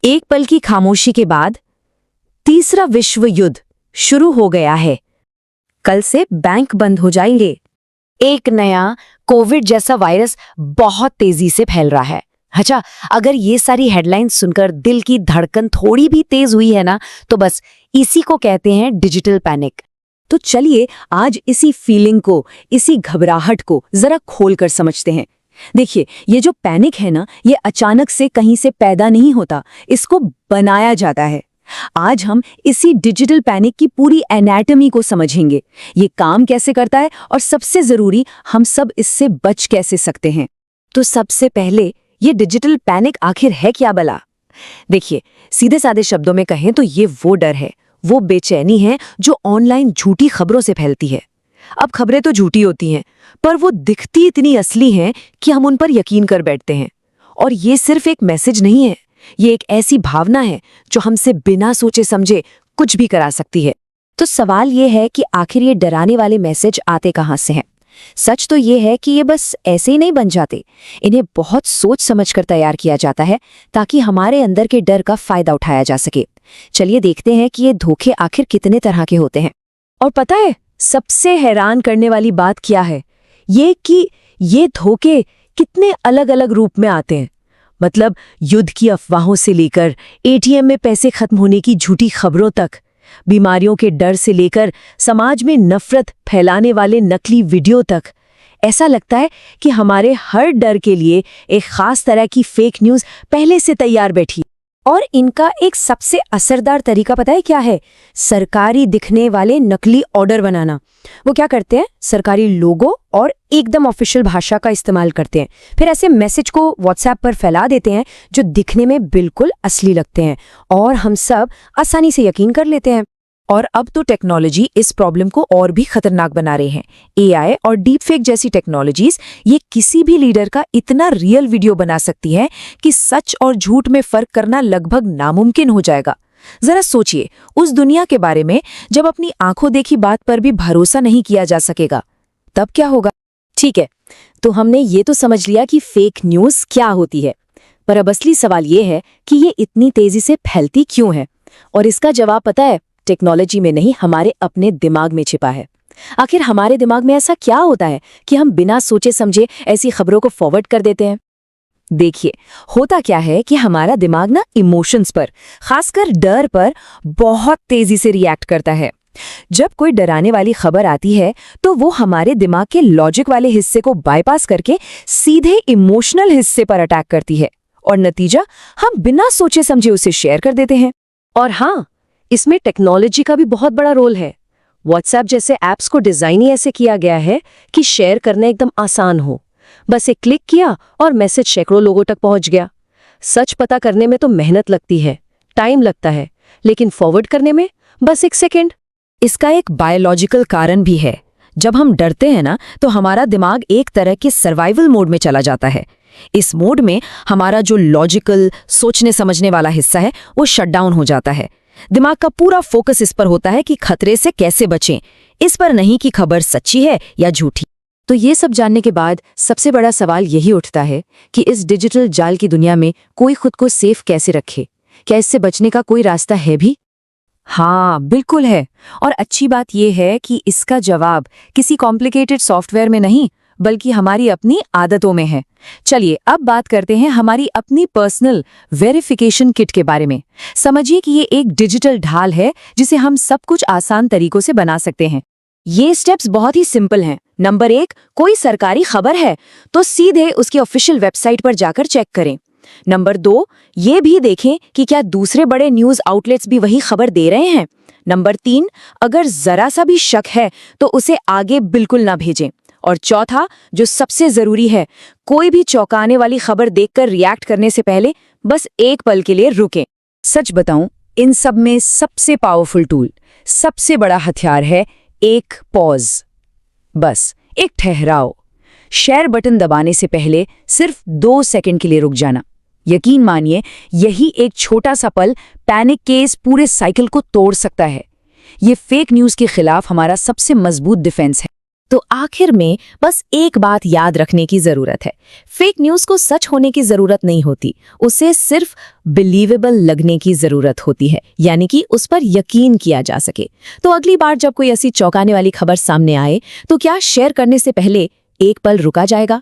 एक पल की खामोशी के बाद तीसरा विश्व युद्ध शुरू हो गया है। कल से बैंक बंद हो जाएंगे। एक नया कोविड जैसा वायरस बहुत तेजी से फैल रहा है। अच्छा, अगर ये सारी हेडलाइंस सुनकर दिल की धड़कन थोड़ी भी तेज हुई है ना, तो बस इसी को कहते हैं डिजिटल पैनिक। तो चलिए आज इसी फीलिंग को, इसी घबराहट को जरा खोलकर समझते हैं। देखिए, ये जो पैनिक है ना, ये अचानक से कहीं से पैदा नहीं होता, इसको बनाया जाता है। आज हम इसी डिजिटल पैनिक की पूरी एनाटॉमी को समझेंगे, ये काम कैसे करता है और सबसे जरूरी, हम सब इससे बच कैसे सकते हैं। तो सबसे पहले, ये डिजिटल पैनिक आखिर है क्या भला? देखिए, सीधे साधे शब्दों में कहें तो ये वो डर है, वो बेचैनी है जो ऑनलाइन झूठी खबरों से फैलती है। अब खबरें तो झूठी होती हैं, पर वो दिखती इतनी असली हैं कि हम उन पर यकीन कर बैठते हैं। और ये सिर्फ एक मैसेज नहीं है, ये एक ऐसी भावना है जो हमसे बिना सोचे समझे कुछ भी करा सकती है। तो सवाल ये है कि आखिर ये डराने वाले मैसेज आते कहाँ से हैं? सच तो ये है कि ये बस ऐसे ही नहीं बन जाते, इन्हें बहुत सोच समझकर तैयार किया जाता है ताकि हमारे अंदर के डर का फायदा उठाया जा सके। चलिए देखते हैं कि ये धोखे आखिर कितने तरह के होते हैं। और पता है सबसे हैरान करने वाली बात क्या है? ये कि ये धोखे कितने अलग अलग रूप में आते हैं। मतलब युद्ध की अफवाहों से लेकर एटीएम में पैसे खत्म होने की झूठी खबरों तक, बीमारियों के डर से लेकर समाज में नफरत फैलाने वाले नकली वीडियो तक। ऐसा लगता है कि हमारे हर डर के लिए एक खास तरह की फेक न्यूज़ पहले से तैयार बैठी। और इनका एक सबसे असरदार तरीका पता है क्या है? सरकारी दिखने वाले नकली ऑर्डर बनाना। वो क्या करते हैं? सरकारी लोगो और एकदम ऑफिशियल भाषा का इस्तेमाल करते हैं, फिर ऐसे मैसेज को व्हाट्सएप पर फैला देते हैं जो दिखने में बिल्कुल असली लगते हैं और हम सब आसानी से यकीन कर लेते हैं। और अब तो टेक्नोलॉजी इस प्रॉब्लम को और भी खतरनाक बना रहे हैं। एआई और डीप फेक जैसी टेक्नोलॉजीज ये किसी भी लीडर का इतना रियल वीडियो बना सकती है कि सच और झूठ में फर्क करना लगभग नामुमकिन हो जाएगा। जरा सोचिए, उस दुनिया के बारे में जब अपनी आंखों देखी बात पर भी भरोसा नहीं किया जा सकेगा, तब क्या होगा? ठीक है, तो हमने ये तो समझ लिया कि फेक न्यूज़ क्या होती है, पर अब असली सवाल ये है कि ये इतनी तेजी से फैलती क्यों है? और इसका जवाब पता है, टेक्नोलॉजी में नहीं, हमारे अपने दिमाग में छिपा है। आखिर हमारे दिमाग में ऐसा क्या होता है कि हम बिना सोचे समझे ऐसी खबरों को फॉरवर्ड कर देते हैं? देखिए, होता क्या है कि हमारा दिमाग ना इमोशंस पर, खासकर डर पर बहुत तेजी से रिएक्ट करता है। जब कोई डराने वाली खबर आती है तो वो हमारे दिमाग के लॉजिक वाले हिस्से को बाईपास करके सीधे इमोशनल हिस्से पर अटैक करती है और नतीजा, हम बिना सोचे समझे उसे शेयर कर देते हैं। और हाँ, इसमें टेक्नोलॉजी का भी बहुत बड़ा रोल है। व्हाट्सएप जैसे ऐप्स को डिजाइन ही ऐसे किया गया है कि शेयर करना एकदम आसान हो। बस एक क्लिक किया और मैसेज सैकड़ों लोगों तक पहुंच गया। सच पता करने में तो मेहनत लगती है, टाइम लगता है, लेकिन फॉरवर्ड करने में बस 1 सेकेंड। इसका एक बायोलॉजिकल कारण भी है। जब हम डरते हैं ना, तो हमारा दिमाग एक तरह के सर्वाइवल मोड में चला जाता है। इस मोड में हमारा जो लॉजिकल, सोचने समझने वाला हिस्सा है, वो शटडाउन हो जाता है। दिमाग का पूरा फोकस इस पर होता है कि खतरे से कैसे बचें, इस पर नहीं कि खबर सच्ची है या झूठी। तो ये सब जानने के बाद सबसे बड़ा सवाल यही उठता है कि इस डिजिटल जाल की दुनिया में कोई खुद को सेफ कैसे रखे? क्या इससे बचने का कोई रास्ता है भी? हाँ, बिल्कुल है। और अच्छी बात यह है कि इसका जवाब किसी कॉम्प्लिकेटेड सॉफ्टवेयर में नहीं, बल्कि हमारी अपनी आदतों में है। चलिए अब बात करते हैं हमारी अपनी पर्सनल वेरिफिकेशन किट के बारे में। समझिए कि ये एक डिजिटल ढाल है जिसे हम सब कुछ आसान तरीकों से बना सकते हैं। ये स्टेप्स बहुत ही सिंपल हैं। नंबर 1, कोई सरकारी खबर है तो सीधे उसकी ऑफिशियल वेबसाइट पर जाकर चेक करें। नंबर 2, ये भी देखें कि क्या दूसरे बड़े न्यूज़ आउटलेट्स भी वही खबर दे रहे हैं। नंबर 3, अगर जरा सा भी शक है तो उसे आगे बिल्कुल ना भेजें। और चौथा, जो सबसे जरूरी है, कोई भी चौंकाने वाली खबर देखकर रिएक्ट करने से पहले बस एक पल के लिए रुकें। सच बताऊं, इन सब में सबसे पावरफुल टूल, सबसे बड़ा हथियार है एक पॉज। बस एक ठहराव। शेयर बटन दबाने से पहले सिर्फ 2 सेकंड के लिए रुक जाना। यकीन मानिए, यही एक छोटा सा पल पैनिक के इस पूरे साइकिल को तोड़ सकता है। ये फेक न्यूज़ के खिलाफ हमारा सबसे मजबूत डिफेंस है। तो आखिर में बस एक बात याद रखने की जरूरत है, फेक न्यूज को सच होने की जरूरत नहीं होती, उसे सिर्फ बिलीवेबल लगने की जरूरत होती है, यानी कि उस पर यकीन किया जा सके। तो अगली बार जब कोई ऐसी चौंकाने वाली खबर सामने आए तो क्या शेयर करने से पहले एक पल रुका जाएगा?